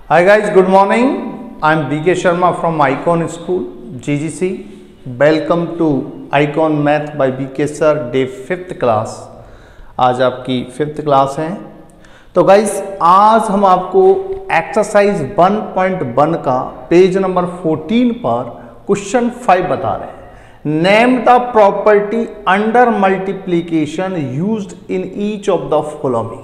Hi guys, good morning. I am BK Sharma from Icon School, GGC. Welcome to Icon Math by BK Sir, Day 5th class. आज आपकी 5th class है। तो guys आज हम आपको exercise 1.1 का page number 14 पर question 5 बता रहे हैं। Name the property under multiplication used in each of the following,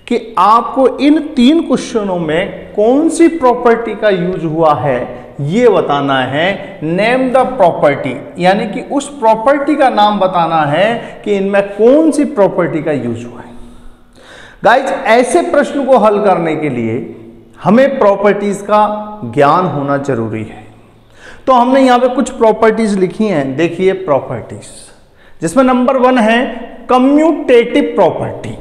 कि आपको इन 3 क्वेश्चनों में कौन सी प्रॉपर्टी का यूज हुआ है ये बताना है। नेम द प्रॉपर्टी यानी कि उस प्रॉपर्टी का नाम बताना है कि इनमें कौन सी प्रॉपर्टी का यूज हुआ है। गाइज ऐसे प्रश्न को हल करने के लिए हमें प्रॉपर्टीज का ज्ञान होना जरूरी है। तो हमने यहां पे कुछ प्रॉपर्टीज लिखी हैं। देखिए प्रॉपर्टीज, जिसमें नंबर 1 है कम्यूटेटिव प्रॉपर्टी।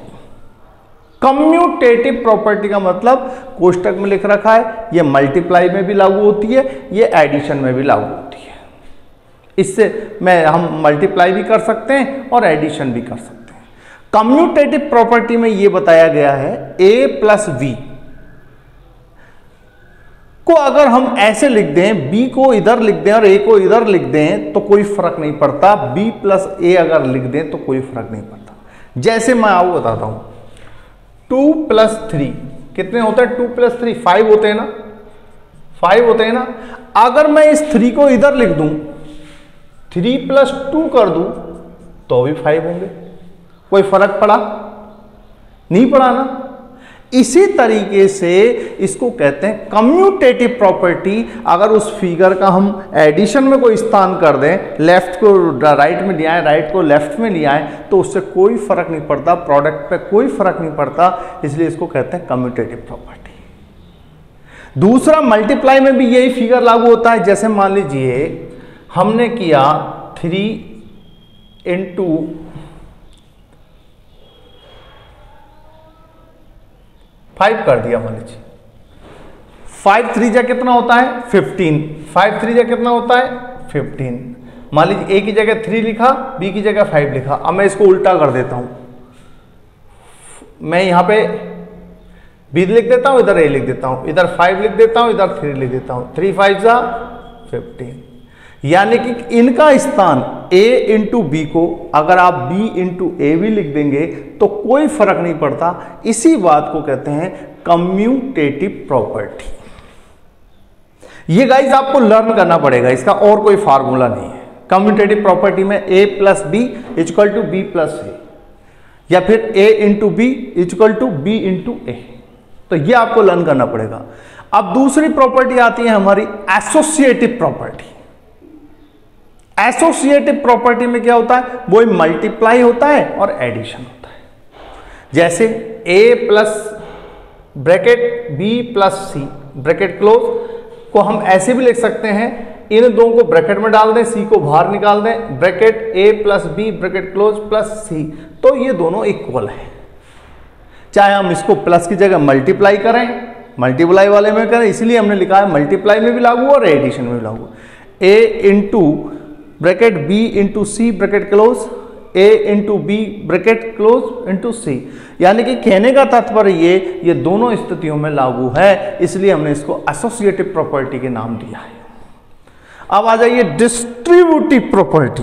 कम्यूटेटिव प्रॉपर्टी का मतलब कोष्टक में लिख रखा है, ये मल्टीप्लाई में भी लागू होती है, ये एडिशन में भी लागू होती है। इससे हम मल्टीप्लाई भी कर सकते हैं और एडिशन भी कर सकते हैं। कम्यूटेटिव प्रॉपर्टी में ये बताया गया है a प्लस बी को अगर हम ऐसे लिख दें, b को इधर लिख दें और a को इधर लिख दें तो कोई फर्क नहीं पड़ता। b प्लस a अगर लिख दें तो कोई फर्क नहीं पड़ता। जैसे मैं आपको बताता हूं 2 प्लस 3 कितने होते हैं? 2 प्लस 3 5 होते हैं ना, 5 होते हैं ना। अगर मैं इस 3 को इधर लिख दूं, 3 प्लस 2 कर दूं तो भी 5 होंगे। कोई फर्क पड़ा? नहीं पड़ा ना। इसी तरीके से इसको कहते हैं कम्यूटेटिव प्रॉपर्टी। अगर उस फिगर का हम एडिशन में कोई स्थान कर दें, लेफ्ट को राइट में ले आए, राइट को लेफ्ट में ले आए, तो उससे कोई फर्क नहीं पड़ता, प्रोडक्ट पे कोई फर्क नहीं पड़ता। इसलिए इसको कहते हैं कम्यूटेटिव प्रॉपर्टी। दूसरा मल्टीप्लाई में भी यही फिगर लागू होता है। जैसे मान लीजिए हमने किया 3 इंटू 5 कर दिया। मान लीजिए 5 3 जा कितना होता है? 15। 5 3 जा कितना होता है? 15। मान लीजिए a की जगह 3 लिखा, b की जगह 5 लिखा। अब मैं इसको उल्टा कर देता हूं। मैं यहां पे b लिख देता हूं, इधर a लिख देता हूं, इधर 5 लिख देता हूं, इधर 3 लिख देता हूं। 3 5 जा 15। यानी कि इनका स्थान a इंटू बी को अगर आप b इंटू ए भी लिख देंगे तो कोई फर्क नहीं पड़ता। इसी बात को कहते हैं कम्यूटेटिव प्रॉपर्टी। ये गाइज आपको लर्न करना पड़ेगा, इसका और कोई फार्मूला नहीं है। कम्यूटेटिव प्रॉपर्टी में a plus B equal to B plus A, या फिर a into B equal to B into A. तो ये आपको लर्न करना पड़ेगा। अब दूसरी प्रॉपर्टी आती है हमारी एसोसिएटिव प्रॉपर्टी। एसोसिएटिव प्रॉपर्टी में क्या होता है? वो मल्टीप्लाई होता है और एडिशन होता है। जैसे a plus bracket b plus c bracket close को हम ऐसे भी लिख सकते हैं, इन दो को ब्रैकेट में डाल दें, c को बाहर निकाल दें, bracket a plus b bracket close plus c, तो ये दोनों इक्वल है। चाहे हम इसको प्लस की जगह मल्टीप्लाई करें, मल्टीप्लाई वाले में करें, इसलिए हमने लिखा है मल्टीप्लाई में भी लागू और एडिशन में भी लागू। a into bracket b into C bracket close, a into B bracket close into C. यानी कि कहने का तात्पर्य ये दोनों स्थितियों में लागू है, इसलिए हमने इसको एसोसिएटिव प्रॉपर्टी के नाम दिया है। अब आ जाइए डिस्ट्रीब्यूटिव प्रॉपर्टी।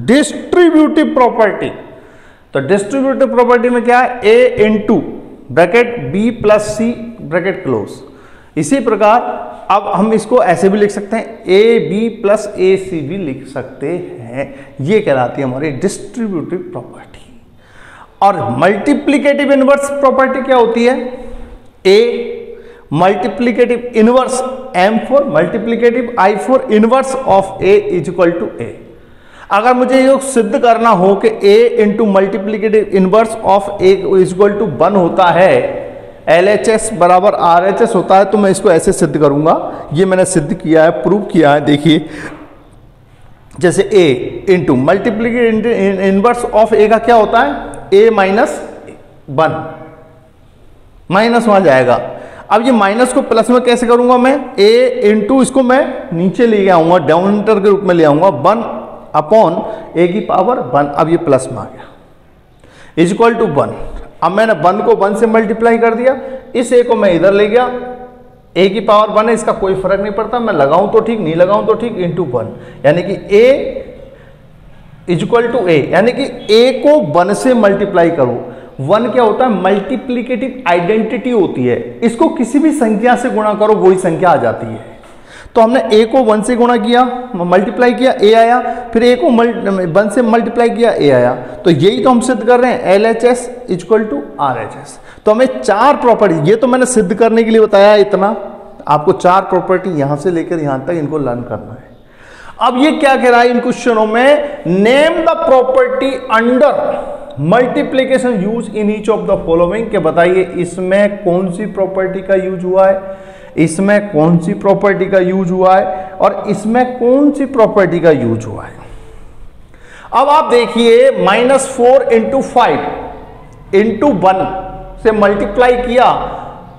डिस्ट्रीब्यूटिव प्रॉपर्टी, तो डिस्ट्रीब्यूटिव प्रॉपर्टी में क्या है? a into bracket b plus c bracket close. इसी प्रकार अब हम इसको ऐसे भी लिख सकते हैं, ए बी प्लस ए सी भी लिख सकते हैं। ये कहलाती है हमारी डिस्ट्रीब्यूटिव प्रॉपर्टी। और मल्टीप्लिकेटिव इनवर्स प्रॉपर्टी क्या होती है? A multiplicative inverse m for multiplicative i for inverse of a is equal to a। अगर मुझे ये सिद्ध करना हो कि a into multiplicative inverse of a is equal to 1 होता है, LHS बराबर RHS होता है, तो मैं इसको ऐसे सिद्ध करूंगा। ये मैंने सिद्ध किया है, प्रूव किया है। देखिए जैसे a into multiplicative inverse of a का क्या होता है? a माइनस 1, माइनस वहां जाएगा। अब ये माइनस को प्लस में कैसे करूंगा मैं? a इंटू इसको मैं नीचे ले आऊंगा, डिनोमिनेटर के रूप में ले आऊंगा, 1 अपॉन a की पावर 1। अब ये प्लस में आ गया, इज इक्वल टू 1। अब मैंने 1 को 1 से मल्टीप्लाई कर दिया, इस a को मैं इधर ले गया, a की पावर 1 है, इसका कोई फर्क नहीं पड़ता, मैं लगाऊं तो ठीक, नहीं लगाऊं तो ठीक, इंटू 1, यानी कि a इक्वल टू a, यानी कि a को 1 से मल्टीप्लाई करो। 1 क्या होता है? मल्टीप्लिकेटिव आइडेंटिटी होती है, इसको किसी भी संख्या से गुणा करो वही संख्या आ जाती है। तो हमने a को 1 से गुणा किया, मल्टीप्लाई किया, a आया, फिर a को 1 से मल्टीप्लाई किया, a आया। तो यही तो हम सिद्ध कर रहे हैं, LHS इक्वल टू RHS। तो हमें 4 प्रॉपर्टी, ये तो मैंने सिद्ध करने के लिए बताया इतना, आपको 4 प्रॉपर्टी यहां से लेकर यहां तक इनको लर्न करना है। अब ये क्या कह रहा है इन क्वेश्चनों में, name the property under multiplication use in each of the following, के बताइए इसमें कौन सी प्रॉपर्टी का यूज हुआ है, इसमें कौन सी प्रॉपर्टी का यूज हुआ है, और इसमें कौन सी प्रॉपर्टी का यूज हुआ है। अब आप देखिए -4 इंटू 5 इंटू 1 से मल्टीप्लाई किया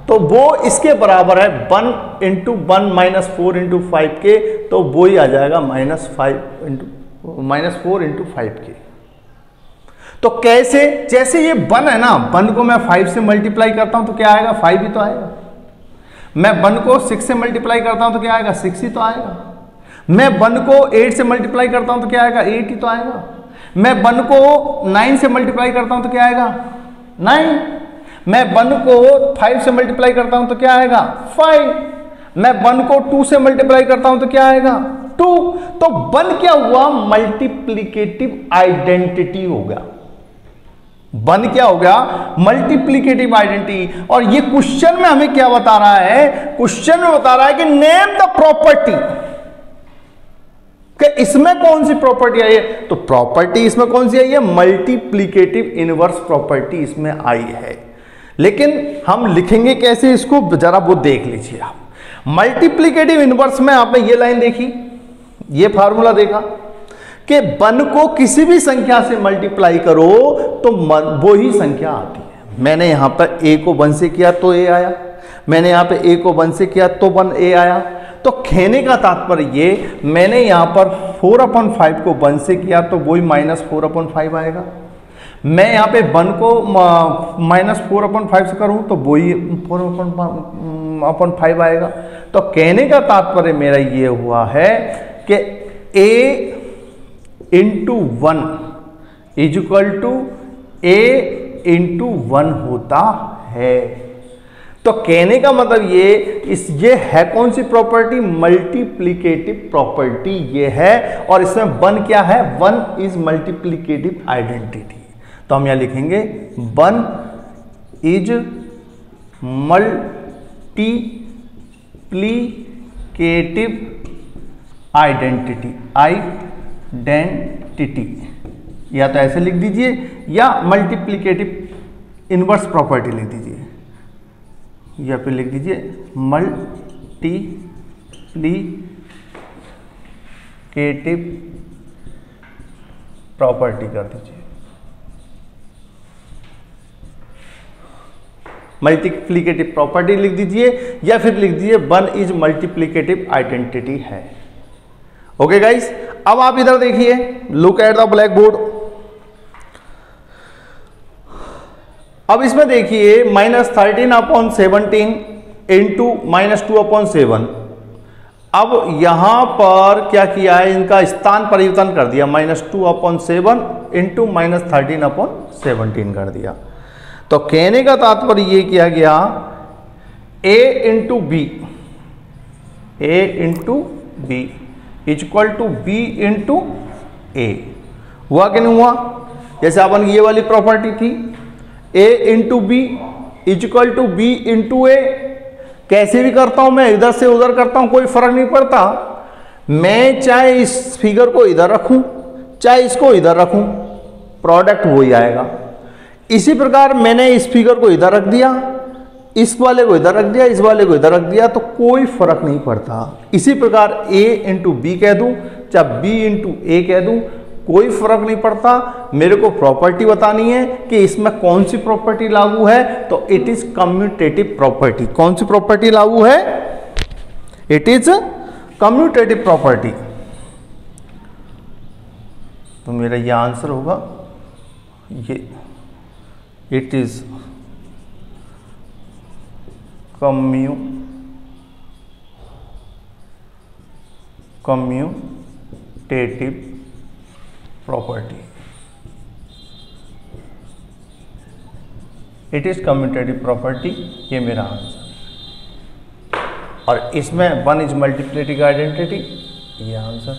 तो वो इसके बराबर है 1 इंटू 1 -4 इंटू 5 के, तो वो ही आ जाएगा -4 इंटू 5 के। तो कैसे, जैसे ये 1 है ना, 1 को मैं 5 से मल्टीप्लाई करता हूं तो क्या आएगा? 5 ही तो आएगा। मैं 1 को 6 से मल्टीप्लाई करता हूं तो क्या आएगा? 6 ही तो आएगा। मैं 1 को 8 से मल्टीप्लाई करता हूं तो क्या आएगा? 8 ही तो आएगा। मैं 1 को 9 से मल्टीप्लाई करता हूं तो क्या आएगा? 9। मैं 1 को 5 से मल्टीप्लाई करता हूं तो क्या आएगा? 5। मैं 1 को 2 से मल्टीप्लाई करता हूं तो क्या आएगा? 2। तो 1 क्या हुआ? मल्टीप्लिकेटिव आइडेंटिटी हो गया। 1 क्या हो गया? Multiplicative identity. और ये क्वेश्चन में हमें क्या बता रहा है? क्वेश्चन में बता रहा है कि नेम द प्रॉपर्टी, कि इसमें कौन सी प्रॉपर्टी आई है। तो प्रॉपर्टी इसमें कौन सी आई है? मल्टीप्लिकेटिव इनवर्स प्रॉपर्टी इसमें आई है। लेकिन हम लिखेंगे कैसे इसको, जरा वो देख लीजिए आप। मल्टीप्लिकेटिव इनवर्स में आपने ये लाइन देखी, ये फार्मूला देखा कि 1 को किसी भी संख्या से मल्टीप्लाई करो तो वो ही संख्या आती है। मैंने यहां पर a को 1 से किया तो a आया, मैंने यहां पे a को 1 से किया तो 1a आया। तो कहने का तात्पर्य ये, मैंने यहां पर 4/5 को 1 से किया तो वही -4/5 आएगा। मैं यहाँ पे 1 को -4/5 से करूँ तो वही 4/5 आएगा। तो कहने का तात्पर्य मेरा ये हुआ है कि a into 1 is equal to a into 1 होता है। तो कहने का मतलब ये है कौन सी प्रॉपर्टी? मल्टीप्लिकेटिव प्रॉपर्टी ये है। और इसमें 1 क्या है? 1 इज मल्टीप्लिकेटिव आइडेंटिटी। तो हम यहां लिखेंगे 1 इज मल्टीप्लिकेटिव आइडेंटिटी, या तो ऐसे लिख दीजिए या मल्टीप्लिकेटिव इनवर्स प्रॉपर्टी लिख दीजिए, या फिर लिख दीजिए मल्टीप्लिकेटिव प्रॉपर्टी कर दीजिए। मल्टीप्लिकेटिव प्रॉपर्टी लिख दीजिए या फिर लिख दीजिए 1 इज मल्टीप्लिकेटिव आइडेंटिटी है। ओके गाइस, अब आप इधर देखिए, look at the black board. अब इसमें देखिए -13/17 इंटू -2/7। अब यहां पर क्या किया है, इनका स्थान परिवर्तन कर दिया, -2/7 इंटू -13/17 कर दिया। तो कहने का तात्पर्य ये किया गया, a into B equal to b into A. हुआ कि नहीं हुआ? जैसे अपन ये वाली प्रॉपर्टी थी, a into B equal to b into A. कैसे भी करता हूं मैं, इधर से उधर करता हूं, कोई फर्क नहीं पड़ता। मैं चाहे इस फिगर को इधर रखूं चाहे इसको इधर रखूं, प्रोडक्ट वही आएगा। इसी प्रकार मैंने इस फिगर को इधर रख दिया, इस वाले को इधर रख दिया, इस वाले को इधर रख दिया, तो कोई फर्क नहीं पड़ता। इसी प्रकार a इंटू बी कह दूं चाहे b इंटू ए कह दूं, कोई फर्क नहीं पड़ता। मेरे को प्रॉपर्टी बतानी है कि इसमें कौन सी प्रॉपर्टी लागू है, तो इट इज कम्यूटेटिव प्रॉपर्टी। कौन सी प्रॉपर्टी लागू है? It is commutative property. तो मेरा ये आंसर होगा, ये it is commutative commutative property, it is commutative property, ये मेरा आंसर। और इसमें 1 इज मल्टीप्लिकेटिव आइडेंटिटी, ये आंसर।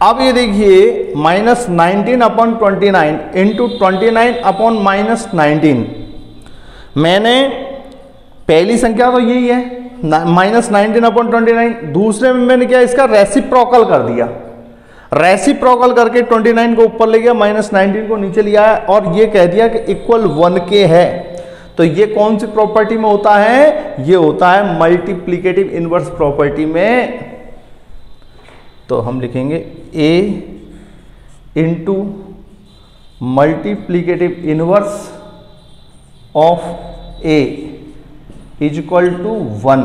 अब ये देखिए -19/29 इंटू 29/-19, मैंने पहली संख्या तो यही है -19/29, दूसरे में मैंने क्या इसका रेसिप्रोकल कर दिया, रेसिप्रोकल करके 29 को ऊपर ले गया, -19 को नीचे लिया है और ये कह दिया कि इक्वल 1 के है। तो ये कौन सी प्रॉपर्टी में होता है, ये होता है मल्टीप्लिकेटिव इनवर्स प्रॉपर्टी में। तो हम लिखेंगे A into multiplicative inverse of A is equal to 1,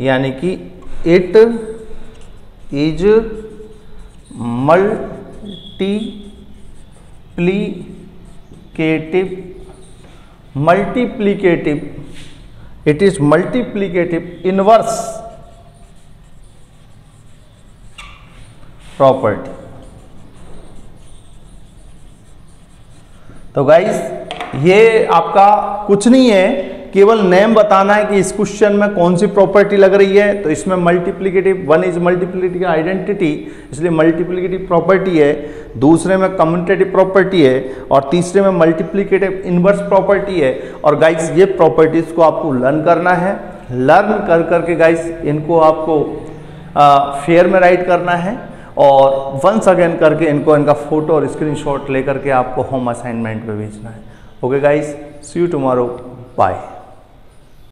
यानी कि it is multiplicative, it is multiplicative inverse property. तो गाइस ये आपका कुछ नहीं है, केवल नेम बताना है कि इस क्वेश्चन में कौन सी प्रॉपर्टी लग रही है। तो इसमें मल्टीप्लिकेटिव, 1 इज मल्टीप्लिकेटिव आइडेंटिटी, इसलिए मल्टीप्लिकेटिव प्रॉपर्टी है, दूसरे में कम्यूटेटिव प्रॉपर्टी है और तीसरे में मल्टीप्लिकेटिव इनवर्स प्रॉपर्टी है। और गाइस ये प्रॉपर्टीज को आपको लर्न करना है, लर्न कर करके गाइस इनको आपको फेयर में राइट करना है और वंस अगेन करके इनको इनका फोटो और स्क्रीनशॉट लेकर के आपको होम असाइनमेंट पे भेजना है। Okay guys, see you tomorrow, bye.